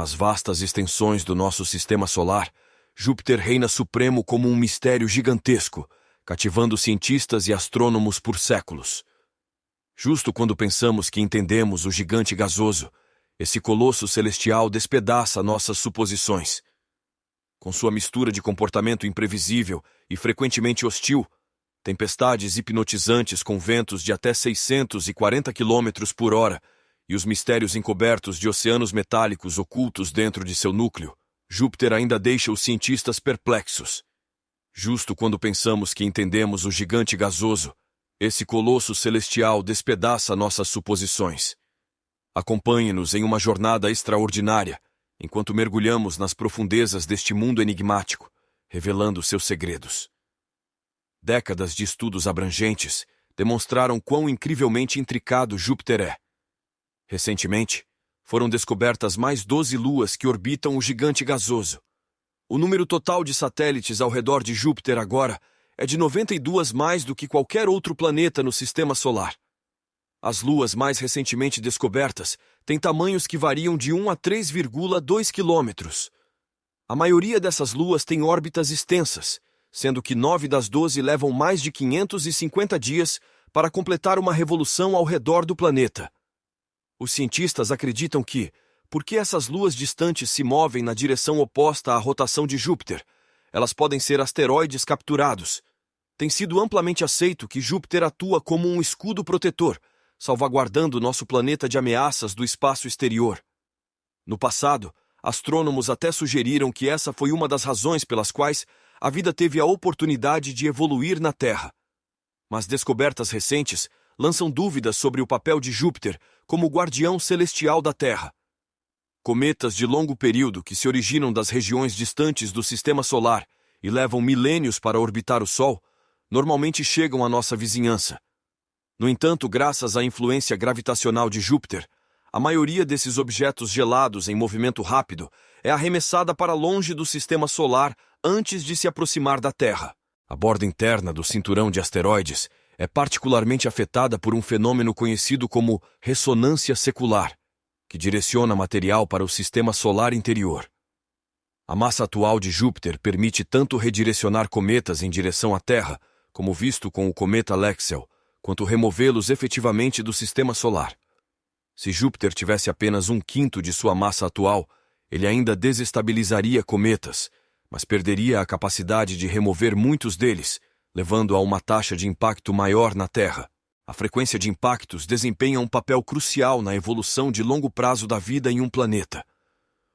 Nas vastas extensões do nosso sistema solar, Júpiter reina supremo como um mistério gigantesco, cativando cientistas e astrônomos por séculos. Justo quando pensamos que entendemos o gigante gasoso, esse colosso celestial despedaça nossas suposições. Com sua mistura de comportamento imprevisível e frequentemente hostil, tempestades hipnotizantes com ventos de até 640 km por hora e os mistérios encobertos de oceanos metálicos ocultos dentro de seu núcleo, Júpiter ainda deixa os cientistas perplexos. Justo quando pensamos que entendemos o gigante gasoso, esse colosso celestial despedaça nossas suposições. Acompanhe-nos em uma jornada extraordinária, enquanto mergulhamos nas profundezas deste mundo enigmático, revelando seus segredos. Décadas de estudos abrangentes demonstraram quão incrivelmente intricado Júpiter é. Recentemente, foram descobertas mais 12 luas que orbitam o gigante gasoso. O número total de satélites ao redor de Júpiter agora é de 92 mais do que qualquer outro planeta no sistema solar. As luas mais recentemente descobertas têm tamanhos que variam de 1 a 3,2 quilômetros. A maioria dessas luas tem órbitas extensas, sendo que 9 das 12 levam mais de 550 dias para completar uma revolução ao redor do planeta. Os cientistas acreditam que, porque essas luas distantes se movem na direção oposta à rotação de Júpiter, elas podem ser asteroides capturados. Tem sido amplamente aceito que Júpiter atua como um escudo protetor, salvaguardando nosso planeta de ameaças do espaço exterior. No passado, astrônomos até sugeriram que essa foi uma das razões pelas quais a vida teve a oportunidade de evoluir na Terra. Mas descobertas recentes lançam dúvidas sobre o papel de Júpiter como guardião celestial da Terra. Cometas de longo período que se originam das regiões distantes do sistema solar e levam milênios para orbitar o Sol, normalmente chegam à nossa vizinhança. No entanto, graças à influência gravitacional de Júpiter, a maioria desses objetos gelados em movimento rápido é arremessada para longe do sistema solar antes de se aproximar da Terra. A borda interna do cinturão de asteroides é particularmente afetada por um fenômeno conhecido como ressonância secular, que direciona material para o sistema solar interior. A massa atual de Júpiter permite tanto redirecionar cometas em direção à Terra, como visto com o cometa Lexell, quanto removê-los efetivamente do sistema solar. Se Júpiter tivesse apenas 1/5 de sua massa atual, ele ainda desestabilizaria cometas, mas perderia a capacidade de remover muitos deles, levando a uma taxa de impacto maior na Terra. A frequência de impactos desempenha um papel crucial na evolução de longo prazo da vida em um planeta.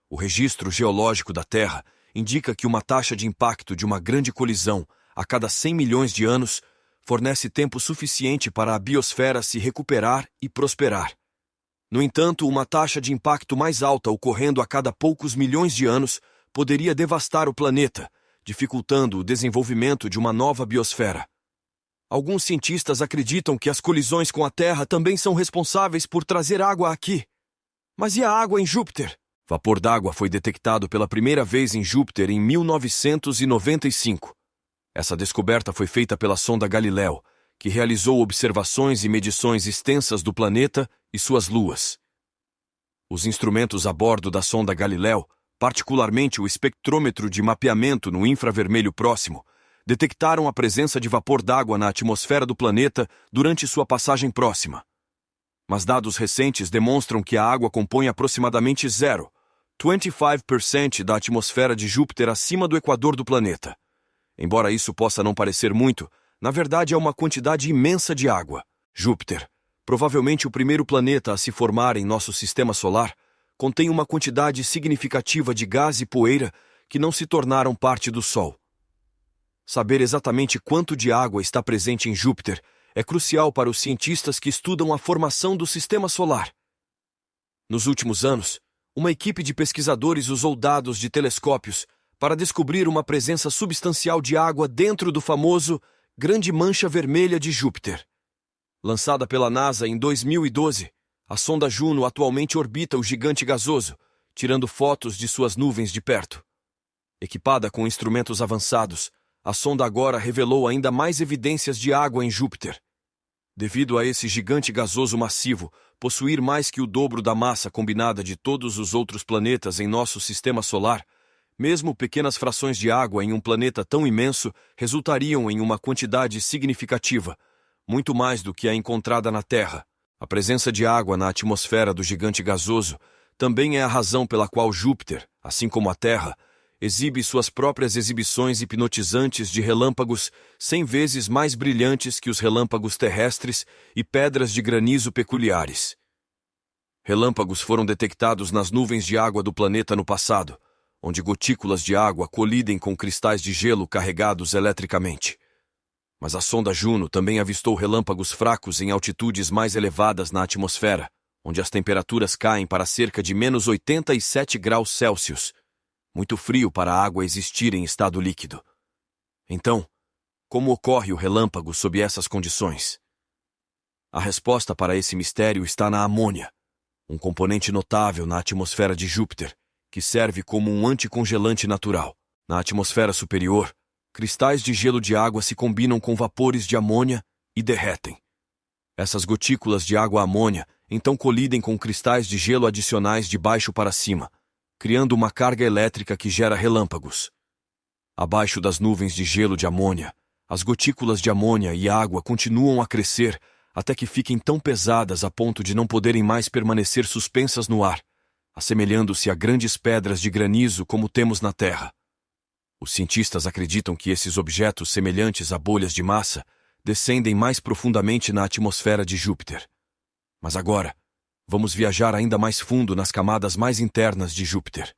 O registro geológico da Terra indica que uma taxa de impacto de uma grande colisão a cada 100 milhões de anos fornece tempo suficiente para a biosfera se recuperar e prosperar. No entanto, uma taxa de impacto mais alta ocorrendo a cada poucos milhões de anos poderia devastar o planeta, dificultando o desenvolvimento de uma nova biosfera. Alguns cientistas acreditam que as colisões com a Terra também são responsáveis por trazer água aqui. Mas e a água em Júpiter? Vapor d'água foi detectado pela primeira vez em Júpiter em 1995. Essa descoberta foi feita pela sonda Galileu, que realizou observações e medições extensas do planeta e suas luas. Os instrumentos a bordo da sonda Galileu, particularmente o espectrômetro de mapeamento no infravermelho próximo, detectaram a presença de vapor d'água na atmosfera do planeta durante sua passagem próxima. Mas dados recentes demonstram que a água compõe aproximadamente 0,25% da atmosfera de Júpiter acima do equador do planeta. Embora isso possa não parecer muito, na verdade é uma quantidade imensa de água. Júpiter, provavelmente o primeiro planeta a se formar em nosso sistema solar, contém uma quantidade significativa de gás e poeira que não se tornaram parte do Sol. Saber exatamente quanto de água está presente em Júpiter é crucial para os cientistas que estudam a formação do sistema solar. Nos últimos anos, uma equipe de pesquisadores usou dados de telescópios para descobrir uma presença substancial de água dentro do famoso Grande Mancha Vermelha de Júpiter. Lançada pela NASA em 2012, a sonda Juno atualmente orbita o gigante gasoso, tirando fotos de suas nuvens de perto. Equipada com instrumentos avançados, a sonda agora revelou ainda mais evidências de água em Júpiter. Devido a esse gigante gasoso massivo, possuir mais que o dobro da massa combinada de todos os outros planetas em nosso sistema solar, mesmo pequenas frações de água em um planeta tão imenso resultariam em uma quantidade significativa, muito mais do que a encontrada na Terra. A presença de água na atmosfera do gigante gasoso também é a razão pela qual Júpiter, assim como a Terra, exibe suas próprias exibições hipnotizantes de relâmpagos 100 vezes mais brilhantes que os relâmpagos terrestres e pedras de granizo peculiares. Relâmpagos foram detectados nas nuvens de água do planeta no passado, onde gotículas de água colidem com cristais de gelo carregados eletricamente. Mas a sonda Juno também avistou relâmpagos fracos em altitudes mais elevadas na atmosfera, onde as temperaturas caem para cerca de menos 87 graus Celsius, muito frio para a água existir em estado líquido. Então, como ocorre o relâmpago sob essas condições? A resposta para esse mistério está na amônia, um componente notável na atmosfera de Júpiter, que serve como um anticongelante natural. Na atmosfera superior, cristais de gelo de água se combinam com vapores de amônia e derretem. Essas gotículas de água-amônia então colidem com cristais de gelo adicionais de baixo para cima, criando uma carga elétrica que gera relâmpagos. Abaixo das nuvens de gelo de amônia, as gotículas de amônia e água continuam a crescer até que fiquem tão pesadas a ponto de não poderem mais permanecer suspensas no ar, assemelhando-se a grandes pedras de granizo como temos na Terra. Os cientistas acreditam que esses objetos semelhantes a bolhas de massa descendem mais profundamente na atmosfera de Júpiter. Mas agora, vamos viajar ainda mais fundo nas camadas mais internas de Júpiter.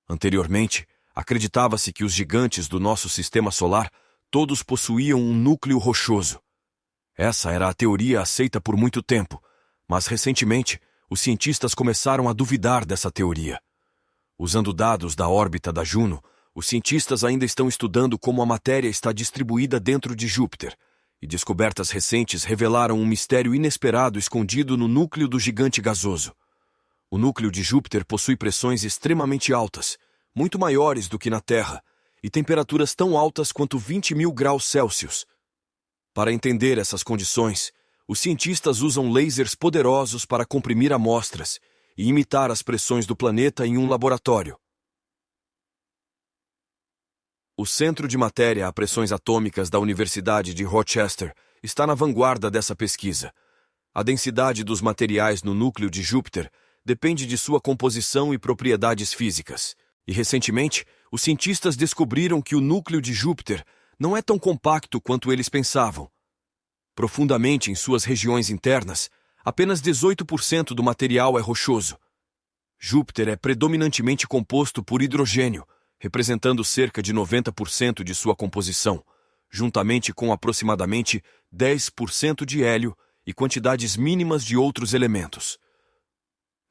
Anteriormente, acreditava-se que os gigantes do nosso sistema solar todos possuíam um núcleo rochoso. Essa era a teoria aceita por muito tempo, mas recentemente os cientistas começaram a duvidar dessa teoria. Usando dados da órbita da Juno, os cientistas ainda estão estudando como a matéria está distribuída dentro de Júpiter, e descobertas recentes revelaram um mistério inesperado escondido no núcleo do gigante gasoso. O núcleo de Júpiter possui pressões extremamente altas, muito maiores do que na Terra, e temperaturas tão altas quanto 20.000 graus Celsius. Para entender essas condições, os cientistas usam lasers poderosos para comprimir amostras e imitar as pressões do planeta em um laboratório. O Centro de Matéria a Pressões Atômicas da Universidade de Rochester está na vanguarda dessa pesquisa. A densidade dos materiais no núcleo de Júpiter depende de sua composição e propriedades físicas. E recentemente, os cientistas descobriram que o núcleo de Júpiter não é tão compacto quanto eles pensavam. Profundamente em suas regiões internas, apenas 18% do material é rochoso. Júpiter é predominantemente composto por hidrogênio, representando cerca de 90% de sua composição, juntamente com aproximadamente 10% de hélio e quantidades mínimas de outros elementos.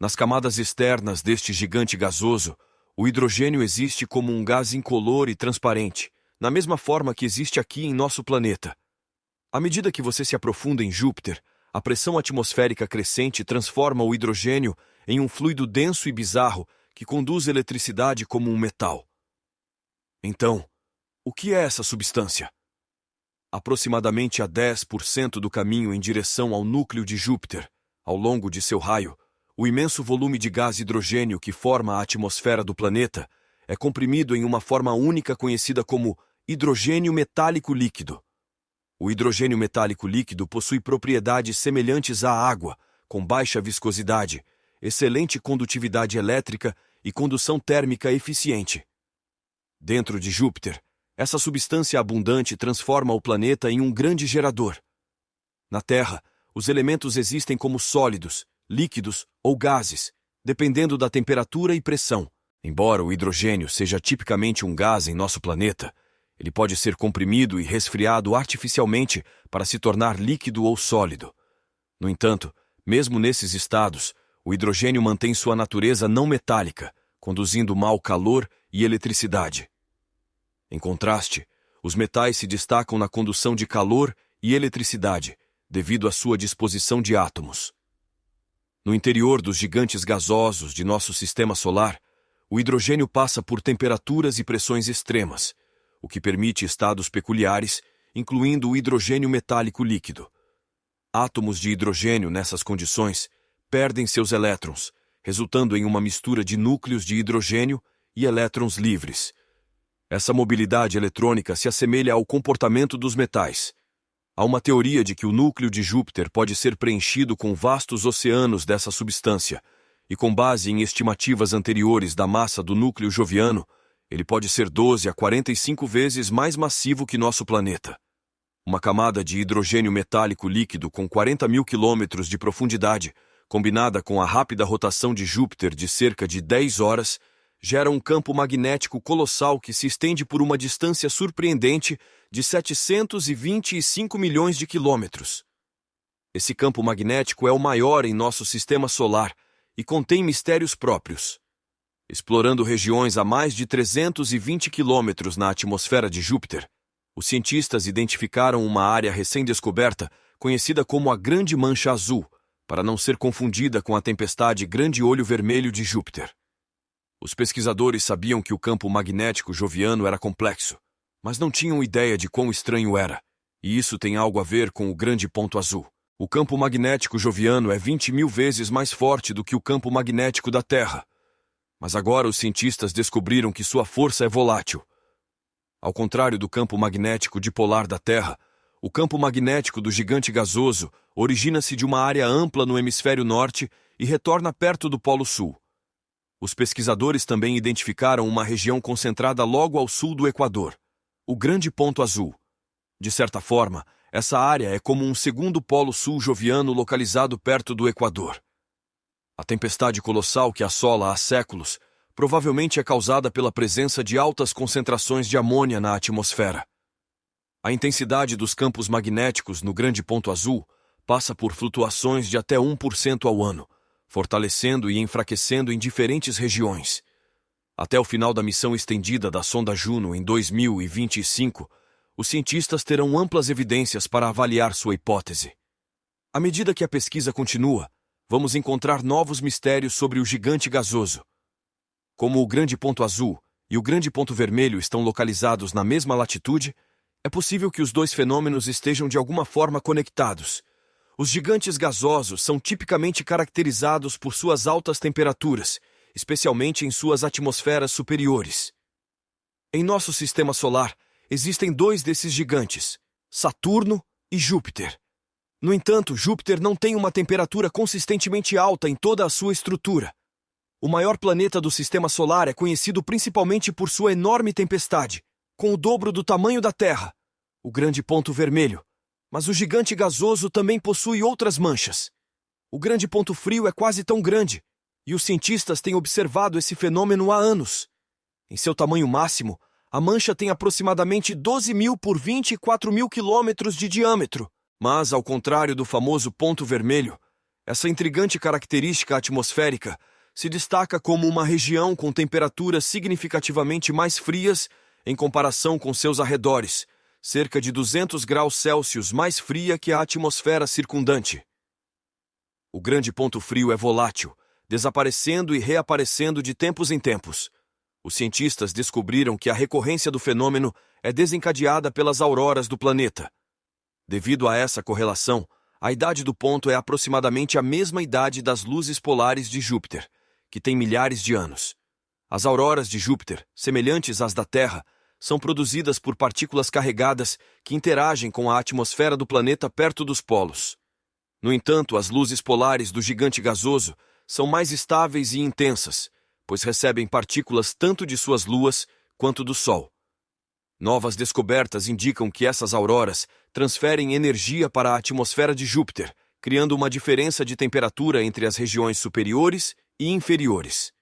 Nas camadas externas deste gigante gasoso, o hidrogênio existe como um gás incolor e transparente, na mesma forma que existe aqui em nosso planeta. À medida que você se aprofunda em Júpiter, a pressão atmosférica crescente transforma o hidrogênio em um fluido denso e bizarro que conduz eletricidade como um metal. Então, o que é essa substância? Aproximadamente a 10% do caminho em direção ao núcleo de Júpiter, ao longo de seu raio, o imenso volume de gás hidrogênio que forma a atmosfera do planeta é comprimido em uma forma única conhecida como hidrogênio metálico líquido. O hidrogênio metálico líquido possui propriedades semelhantes à água, com baixa viscosidade, excelente condutividade elétrica e condução térmica eficiente. Dentro de Júpiter, essa substância abundante transforma o planeta em um grande gerador. Na Terra, os elementos existem como sólidos, líquidos ou gases, dependendo da temperatura e pressão. Embora o hidrogênio seja tipicamente um gás em nosso planeta, ele pode ser comprimido e resfriado artificialmente para se tornar líquido ou sólido. No entanto, mesmo nesses estados, o hidrogênio mantém sua natureza não metálica, conduzindo mau calor e eletricidade. Em contraste, os metais se destacam na condução de calor e eletricidade, devido à sua disposição de átomos. No interior dos gigantes gasosos de nosso sistema solar, o hidrogênio passa por temperaturas e pressões extremas, o que permite estados peculiares, incluindo o hidrogênio metálico líquido. Átomos de hidrogênio nessas condições perdem seus elétrons, resultando em uma mistura de núcleos de hidrogênio e elétrons livres. Essa mobilidade eletrônica se assemelha ao comportamento dos metais. Há uma teoria de que o núcleo de Júpiter pode ser preenchido com vastos oceanos dessa substância, e com base em estimativas anteriores da massa do núcleo joviano, ele pode ser 12 a 45 vezes mais massivo que nosso planeta. Uma camada de hidrogênio metálico líquido com 40 mil quilômetros de profundidade, combinada com a rápida rotação de Júpiter de cerca de 10 horas, gera um campo magnético colossal que se estende por uma distância surpreendente de 725 milhões de quilômetros. Esse campo magnético é o maior em nosso sistema solar e contém mistérios próprios. Explorando regiões a mais de 320 quilômetros na atmosfera de Júpiter, os cientistas identificaram uma área recém-descoberta conhecida como a Grande Mancha Azul, para não ser confundida com a tempestade Grande Olho Vermelho de Júpiter. Os pesquisadores sabiam que o campo magnético joviano era complexo, mas não tinham ideia de quão estranho era, e isso tem algo a ver com o grande ponto azul. O campo magnético joviano é 20 mil vezes mais forte do que o campo magnético da Terra, mas agora os cientistas descobriram que sua força é volátil. Ao contrário do campo magnético dipolar da Terra, o campo magnético do gigante gasoso origina-se de uma área ampla no hemisfério norte e retorna perto do Polo Sul. Os pesquisadores também identificaram uma região concentrada logo ao sul do Equador, o Grande Ponto Azul. De certa forma, essa área é como um segundo polo sul joviano localizado perto do Equador. A tempestade colossal que assola há séculos provavelmente é causada pela presença de altas concentrações de amônia na atmosfera. A intensidade dos campos magnéticos no Grande Ponto Azul passa por flutuações de até 1% ao ano, fortalecendo e enfraquecendo em diferentes regiões. Até o final da missão estendida da sonda Juno em 2025, os cientistas terão amplas evidências para avaliar sua hipótese. À medida que a pesquisa continua, vamos encontrar novos mistérios sobre o gigante gasoso. Como o Grande Ponto Azul e o Grande Ponto Vermelho estão localizados na mesma latitude, é possível que os dois fenômenos estejam de alguma forma conectados. Os gigantes gasosos são tipicamente caracterizados por suas altas temperaturas, especialmente em suas atmosferas superiores. Em nosso sistema solar, existem dois desses gigantes, Saturno e Júpiter. No entanto, Júpiter não tem uma temperatura consistentemente alta em toda a sua estrutura. O maior planeta do sistema solar é conhecido principalmente por sua enorme tempestade, com o dobro do tamanho da Terra, o Grande Ponto Vermelho. Mas o gigante gasoso também possui outras manchas. O Grande Ponto Frio é quase tão grande, e os cientistas têm observado esse fenômeno há anos. Em seu tamanho máximo, a mancha tem aproximadamente 12 mil por 24 mil quilômetros de diâmetro. Mas, ao contrário do famoso ponto vermelho, essa intrigante característica atmosférica se destaca como uma região com temperaturas significativamente mais frias em comparação com seus arredores, cerca de 200 graus Celsius mais fria que a atmosfera circundante. O Grande Ponto Frio é volátil, desaparecendo e reaparecendo de tempos em tempos. Os cientistas descobriram que a recorrência do fenômeno é desencadeada pelas auroras do planeta. Devido a essa correlação, a idade do ponto é aproximadamente a mesma idade das luzes polares de Júpiter, que tem milhares de anos. As auroras de Júpiter, semelhantes às da Terra, são produzidas por partículas carregadas que interagem com a atmosfera do planeta perto dos polos. No entanto, as luzes polares do gigante gasoso são mais estáveis e intensas, pois recebem partículas tanto de suas luas quanto do Sol. Novas descobertas indicam que essas auroras transferem energia para a atmosfera de Júpiter, criando uma diferença de temperatura entre as regiões superiores e inferiores.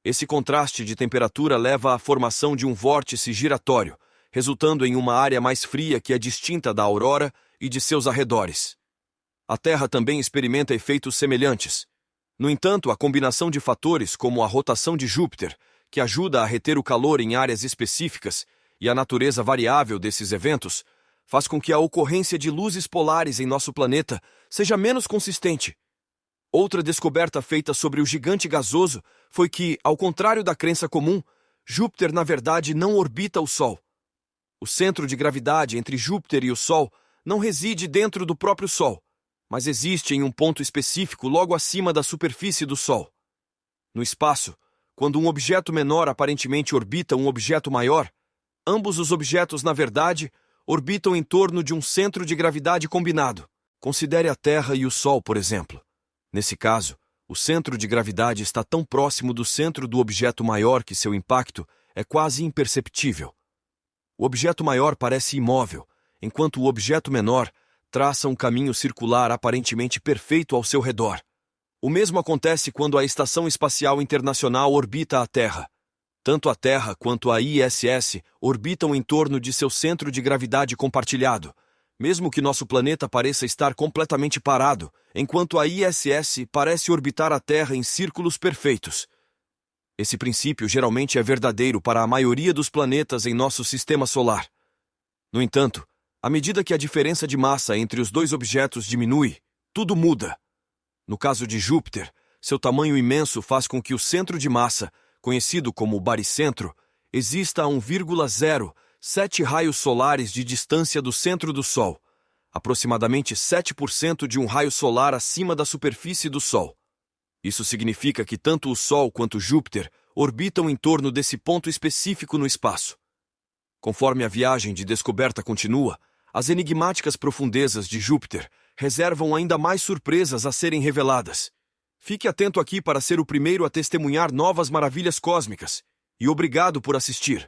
Esse contraste de temperatura leva à formação de um vórtice giratório, resultando em uma área mais fria que é distinta da aurora e de seus arredores. A Terra também experimenta efeitos semelhantes. No entanto, a combinação de fatores como a rotação de Júpiter, que ajuda a reter o calor em áreas específicas, e a natureza variável desses eventos, faz com que a ocorrência de luzes polares em nosso planeta seja menos consistente. Outra descoberta feita sobre o gigante gasoso foi que, ao contrário da crença comum, Júpiter na verdade não orbita o Sol. O centro de gravidade entre Júpiter e o Sol não reside dentro do próprio Sol, mas existe em um ponto específico logo acima da superfície do Sol. No espaço, quando um objeto menor aparentemente orbita um objeto maior, ambos os objetos, na verdade, orbitam em torno de um centro de gravidade combinado. Considere a Terra e o Sol, por exemplo. Nesse caso, o centro de gravidade está tão próximo do centro do objeto maior que seu impacto é quase imperceptível. O objeto maior parece imóvel, enquanto o objeto menor traça um caminho circular aparentemente perfeito ao seu redor. O mesmo acontece quando a Estação Espacial Internacional orbita a Terra. Tanto a Terra quanto a ISS orbitam em torno de seu centro de gravidade compartilhado, mesmo que nosso planeta pareça estar completamente parado, enquanto a ISS parece orbitar a Terra em círculos perfeitos. Esse princípio geralmente é verdadeiro para a maioria dos planetas em nosso sistema solar. No entanto, à medida que a diferença de massa entre os dois objetos diminui, tudo muda. No caso de Júpiter, seu tamanho imenso faz com que o centro de massa, conhecido como baricentro, exista a 1,07 raios solares de distância do centro do Sol, aproximadamente 7% de um raio solar acima da superfície do Sol. Isso significa que tanto o Sol quanto Júpiter orbitam em torno desse ponto específico no espaço. Conforme a viagem de descoberta continua, as enigmáticas profundezas de Júpiter reservam ainda mais surpresas a serem reveladas. Fique atento aqui para ser o primeiro a testemunhar novas maravilhas cósmicas. E obrigado por assistir.